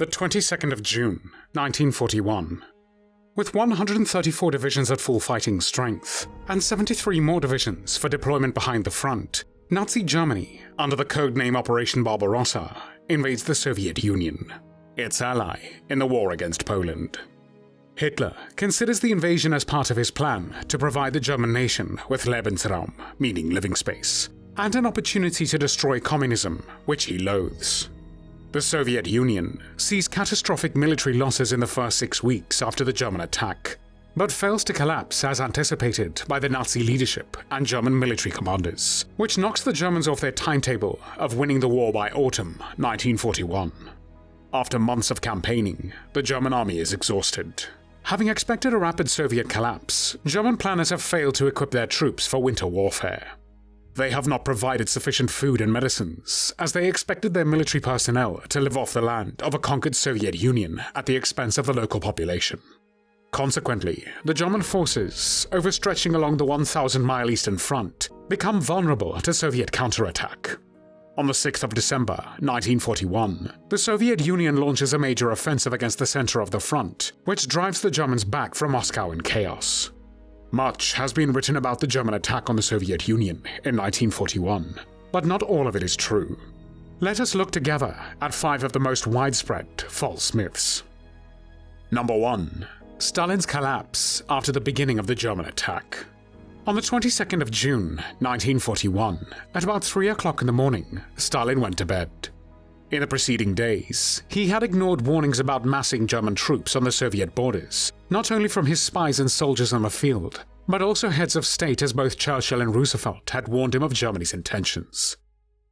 the 22nd of June, 1941. With 134 divisions at full fighting strength, and 73 more divisions for deployment behind the front, Nazi Germany, under the codename Operation Barbarossa, invades the Soviet Union, its ally in the war against Poland. Hitler considers the invasion as part of his plan to provide the German nation with Lebensraum, meaning living space, and an opportunity to destroy communism, which he loathes. The Soviet Union sees catastrophic military losses in the first 6 weeks after the German attack, but fails to collapse as anticipated by the Nazi leadership and German military commanders, which knocks the Germans off their timetable of winning the war by autumn 1941. After months of campaigning, the German army is exhausted. Having expected a rapid Soviet collapse, German planners have failed to equip their troops for winter warfare. They have not provided sufficient food and medicines, as they expected their military personnel to live off the land of a conquered Soviet Union at the expense of the local population. Consequently, the German forces, overstretching along the 1,000-mile eastern front, become vulnerable to Soviet counterattack. On the 6th of December, 1941, the Soviet Union launches a major offensive against the center of the front, which drives the Germans back from Moscow in chaos. Much has been written about the German attack on the Soviet Union in 1941, but not all of it is true. Let us look together at 5 of the most widespread false myths. Number 1. Stalin's collapse after the beginning of the German attack. On the 22nd of June, 1941, at about 3 o'clock in the morning, Stalin went to bed. In the preceding days, he had ignored warnings about massing German troops on the Soviet borders, not only from his spies and soldiers on the field, but also heads of state as both Churchill and Roosevelt had warned him of Germany's intentions.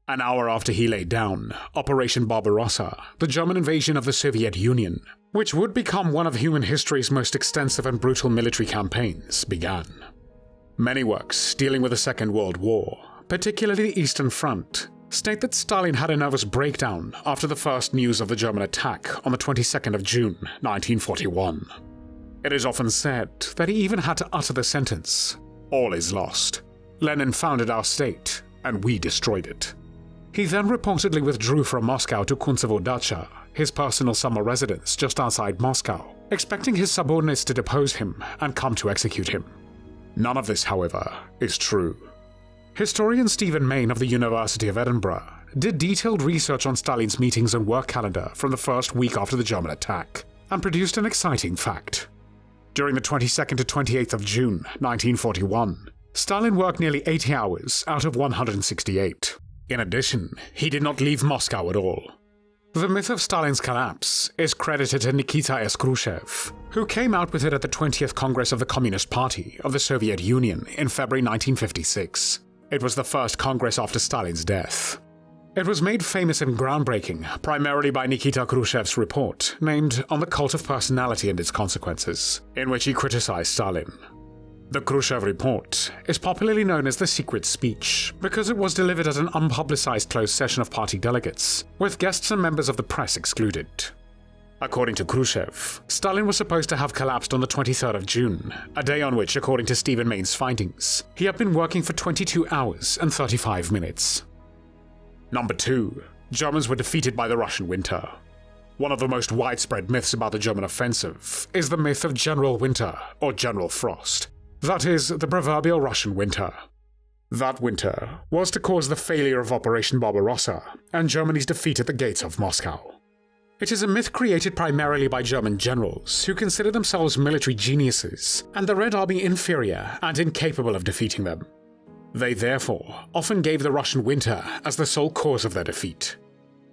An hour after he lay down, Operation Barbarossa, the German invasion of the Soviet Union, which would become one of human history's most extensive and brutal military campaigns, began. Many works dealing with the Second World War, particularly the Eastern Front, state that Stalin had a nervous breakdown after the first news of the German attack on the 22nd of June, 1941. It is often said that he even had to utter the sentence, "All is lost. Lenin founded our state, and we destroyed it." He then reportedly withdrew from Moscow to Kuntsevo Dacha, his personal summer residence just outside Moscow, expecting his subordinates to depose him and come to execute him. None of this, however, is true. Historian Stephen Mayne of the University of Edinburgh did detailed research on Stalin's meetings and work calendar from the first week after the German attack, and produced an exciting fact. During the 22nd to 28th of June, 1941, Stalin worked nearly 80 hours out of 168. In addition, he did not leave Moscow at all. The myth of Stalin's collapse is credited to Nikita Khrushchev, who came out with it at the 20th Congress of the Communist Party of the Soviet Union in February 1956. It was the first Congress after Stalin's death. It was made famous and groundbreaking primarily by Nikita Khrushchev's report named On the Cult of Personality and Its Consequences, in which he criticized Stalin. The Khrushchev report is popularly known as the Secret Speech because it was delivered at an unpublicized closed session of party delegates, with guests and members of the press excluded. According to Khrushchev, Stalin was supposed to have collapsed on the 23rd of June, a day on which, according to Stephen Mayne's findings, he had been working for 22 hours and 35 minutes. Number 2. Germans were defeated by the Russian winter. One of the most widespread myths about the German offensive is the myth of General Winter or General Frost. That is, the proverbial Russian winter. That winter was to cause the failure of Operation Barbarossa and Germany's defeat at the gates of Moscow. It is a myth created primarily by German generals who consider themselves military geniuses and the Red Army inferior and incapable of defeating them. They therefore often gave the Russian winter as the sole cause of their defeat.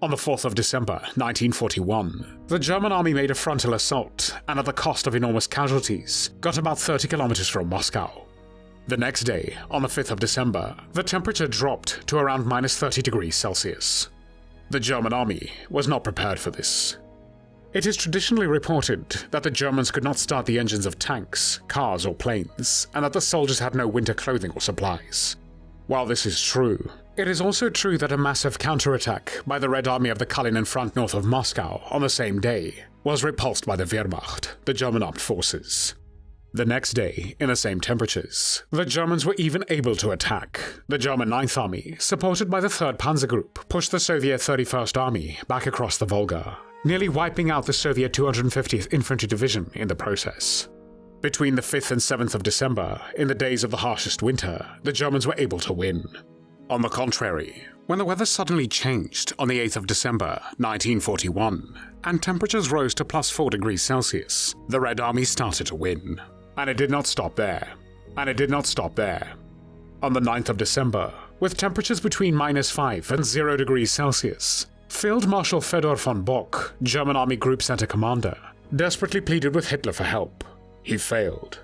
On the 4th of December, 1941, the German army made a frontal assault and, at the cost of enormous casualties, got about 30 kilometers from Moscow. The next day, on the 5th of December, the temperature dropped to around minus 30 degrees Celsius. The German army was not prepared for this. It is traditionally reported that the Germans could not start the engines of tanks, cars, or planes, and that the soldiers had no winter clothing or supplies. While this is true, it is also true that a massive counterattack by the Red Army of the Kalinin Front north of Moscow on the same day was repulsed by the Wehrmacht, the German armed forces. The next day, in the same temperatures, the Germans were even able to attack. The German 9th Army, supported by the 3rd Panzer Group, pushed the Soviet 31st Army back across the Volga, nearly wiping out the Soviet 250th Infantry Division in the process. Between the 5th and 7th of December, in the days of the harshest winter, the Germans were able to win. On the contrary, when the weather suddenly changed on the 8th of December 1941, and temperatures rose to +4 degrees Celsius, the Red Army started to win. And it did not stop there. On the 9th of December, with temperatures between -5 and 0 degrees Celsius, Field Marshal Fedor von Bock, German Army Group Center commander, desperately pleaded with Hitler for help. He failed.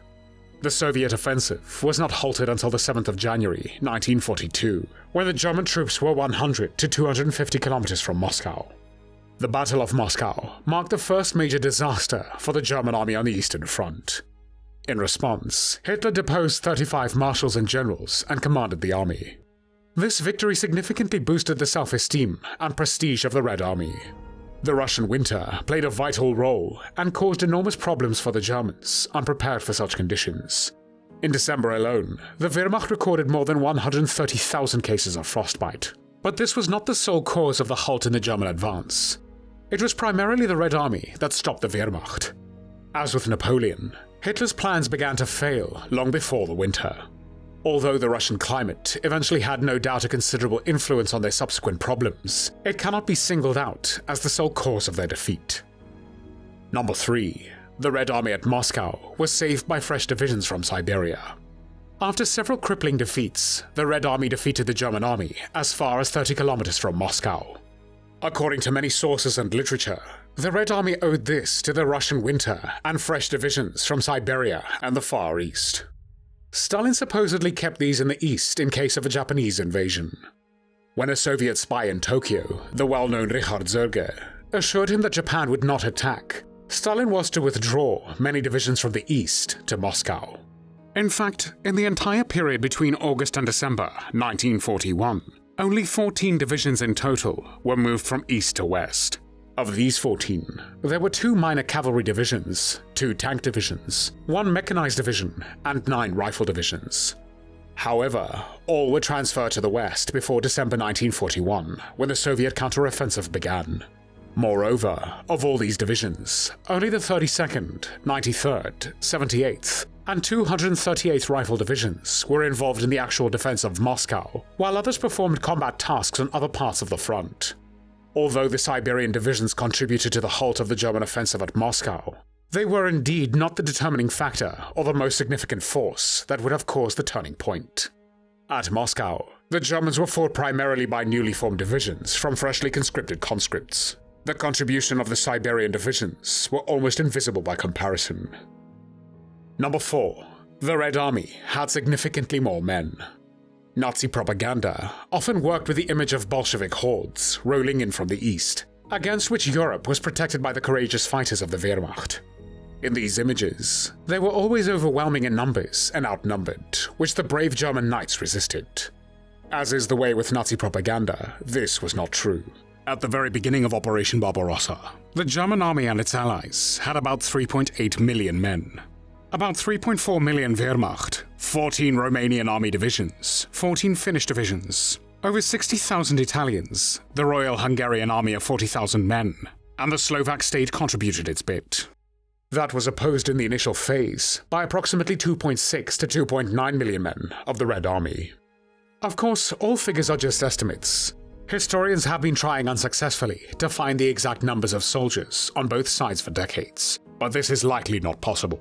The Soviet offensive was not halted until the 7th of January 1942, when the German troops were 100 to 250 kilometers from Moscow. The Battle of Moscow marked the first major disaster for the German army on the Eastern Front. In response, Hitler deposed 35 marshals and generals and commanded the army. This victory significantly boosted the self-esteem and prestige of the Red Army. The Russian winter played a vital role and caused enormous problems for the Germans, unprepared for such conditions. In December alone, the Wehrmacht recorded more than 130,000 cases of frostbite. But this was not the sole cause of the halt in the German advance. It was primarily the Red Army that stopped the Wehrmacht. As with Napoleon, Hitler's plans began to fail long before the winter. Although the Russian climate eventually had no doubt a considerable influence on their subsequent problems, it cannot be singled out as the sole cause of their defeat. Number 3. The Red Army at Moscow was saved by fresh divisions from Siberia. After several crippling defeats, the Red Army defeated the German army as far as 30 kilometers from Moscow. According to many sources and literature, the Red Army owed this to the Russian winter and fresh divisions from Siberia and the Far East. Stalin supposedly kept these in the east in case of a Japanese invasion. When a Soviet spy in Tokyo, the well-known Richard Zerge, assured him that Japan would not attack, Stalin was to withdraw many divisions from the east to Moscow. In fact, in the entire period between August and December 1941, only 14 divisions in total were moved from east to west. Of these 14, there were 2 minor cavalry divisions, 2 tank divisions, 1 mechanized division, and 9 rifle divisions. However, all were transferred to the west before December 1941, when the Soviet counteroffensive began. Moreover, of all these divisions, only the 32nd, 93rd, 78th, and 238th Rifle Divisions were involved in the actual defense of Moscow, while others performed combat tasks on other parts of the front. Although the Siberian divisions contributed to the halt of the German offensive at Moscow, they were indeed not the determining factor or the most significant force that would have caused the turning point. At Moscow, the Germans were fought primarily by newly formed divisions from freshly conscripted conscripts. The contribution of the Siberian divisions were almost invisible by comparison. Number 4. The Red Army had significantly more men. Nazi propaganda often worked with the image of Bolshevik hordes rolling in from the east, against which Europe was protected by the courageous fighters of the Wehrmacht. In these images, they were always overwhelming in numbers and outnumbered, which the brave German knights resisted. As is the way with Nazi propaganda, this was not true. At the very beginning of Operation Barbarossa, the German army and its allies had about 3.8 million men. About 3.4 million Wehrmacht, 14 Romanian army divisions, 14 Finnish divisions, over 60,000 Italians, the Royal Hungarian army of 40,000 men, and the Slovak state contributed its bit. That was opposed in the initial phase by approximately 2.6 to 2.9 million men of the Red Army. Of course, all figures are just estimates. Historians have been trying unsuccessfully to find the exact numbers of soldiers on both sides for decades, but this is likely not possible.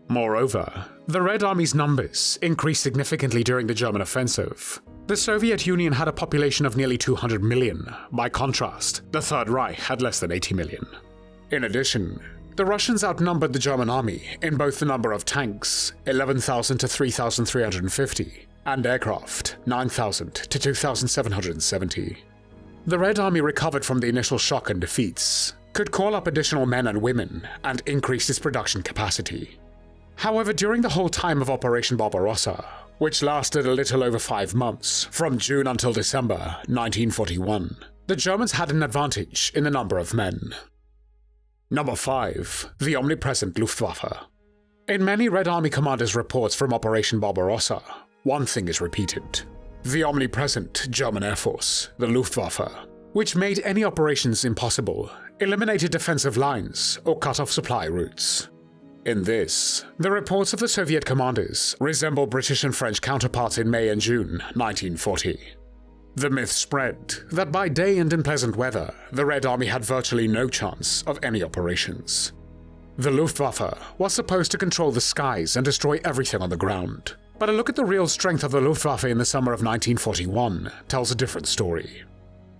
Moreover, the Red Army's numbers increased significantly during the German offensive. The Soviet Union had a population of nearly 200 million. By contrast, the Third Reich had less than 80 million. In addition, the Russians outnumbered the German army in both the number of tanks, 11,000 to 3,350, and aircraft, 9,000 to 2,770. The Red Army recovered from the initial shock and defeats, could call up additional men and women, and increase its production capacity. However, during the whole time of Operation Barbarossa, which lasted a little over 5 months, from June until December 1941, the Germans had an advantage in the number of men. Number 5. The omnipresent Luftwaffe. In many Red Army commanders' reports from Operation Barbarossa, one thing is repeated: the omnipresent German Air Force, the Luftwaffe, which made any operations impossible, eliminated defensive lines, or cut off supply routes. In this, the reports of the Soviet commanders resemble British and French counterparts in May and June 1940. The myth spread that by day and in pleasant weather, the Red Army had virtually no chance of any operations. The Luftwaffe was supposed to control the skies and destroy everything on the ground. But a look at the real strength of the Luftwaffe in the summer of 1941 tells a different story.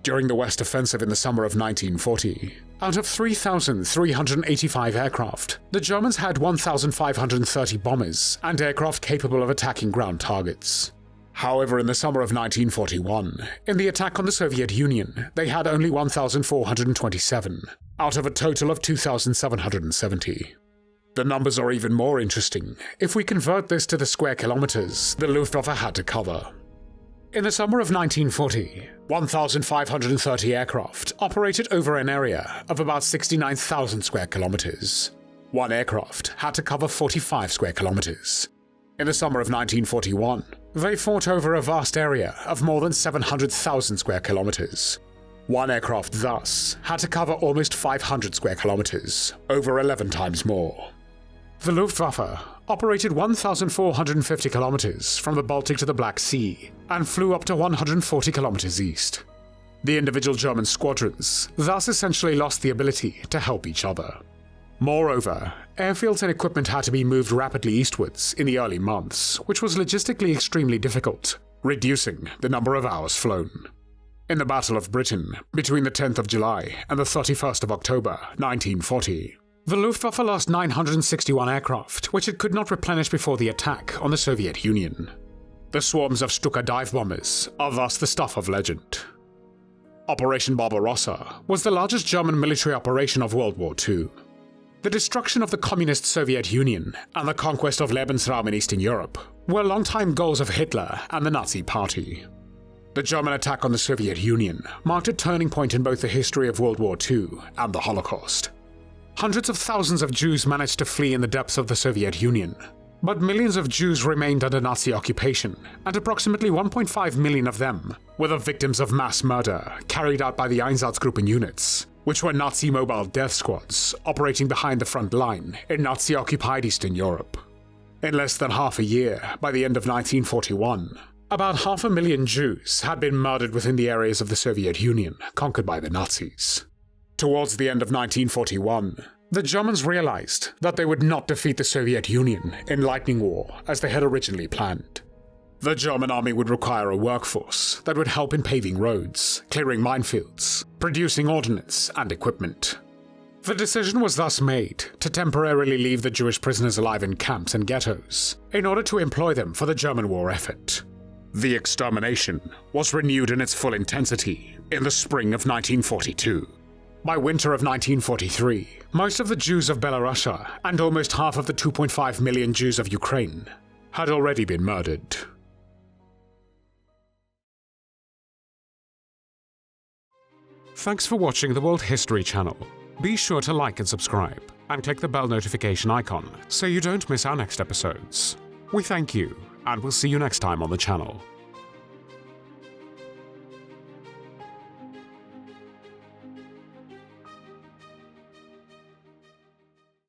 During the West Offensive in the summer of 1940, out of 3,385 aircraft, the Germans had 1,530 bombers and aircraft capable of attacking ground targets. However, in the summer of 1941, in the attack on the Soviet Union, they had only 1,427, out of a total of 2,770. The numbers are even more interesting if we convert this to the square kilometers the Luftwaffe had to cover. In the summer of 1940, 1,530 aircraft operated over an area of about 69,000 square kilometers. One aircraft had to cover 45 square kilometers. In the summer of 1941, they fought over a vast area of more than 700,000 square kilometers. One aircraft thus had to cover almost 500 square kilometers, over 11 times more. The Luftwaffe operated 1,450 kilometers from the Baltic to the Black Sea and flew up to 140 kilometers east. The individual German squadrons thus essentially lost the ability to help each other. Moreover, airfields and equipment had to be moved rapidly eastwards in the early months, which was logistically extremely difficult, reducing the number of hours flown. In the Battle of Britain, between the 10th of July and the 31st of October 1940, the Luftwaffe lost 961 aircraft, which it could not replenish before the attack on the Soviet Union. The swarms of Stuka dive bombers are thus the stuff of legend. Operation Barbarossa was the largest German military operation of World War II. The destruction of the communist Soviet Union and the conquest of Lebensraum in Eastern Europe were longtime goals of Hitler and the Nazi Party. The German attack on the Soviet Union marked a turning point in both the history of World War II and the Holocaust. Hundreds of thousands of Jews managed to flee in the depths of the Soviet Union, but millions of Jews remained under Nazi occupation, and approximately 1.5 million of them were the victims of mass murder carried out by the Einsatzgruppen units, which were Nazi mobile death squads operating behind the front line in Nazi-occupied Eastern Europe. In less than half a year, by the end of 1941, about 500,000 Jews had been murdered within the areas of the Soviet Union conquered by the Nazis. Towards the end of 1941, the Germans realized that they would not defeat the Soviet Union in lightning war as they had originally planned. The German army would require a workforce that would help in paving roads, clearing minefields, producing ordnance and equipment. The decision was thus made to temporarily leave the Jewish prisoners alive in camps and ghettos in order to employ them for the German war effort. The extermination was renewed in its full intensity in the spring of 1942. By winter of 1943, most of the Jews of Belarusia and almost half of the 2.5 million Jews of Ukraine had already been murdered. Thanks for watching the World History Channel. Be sure to like and subscribe, and click the bell notification icon so you don't miss our next episodes. We thank you, and we'll see you next time on the channel.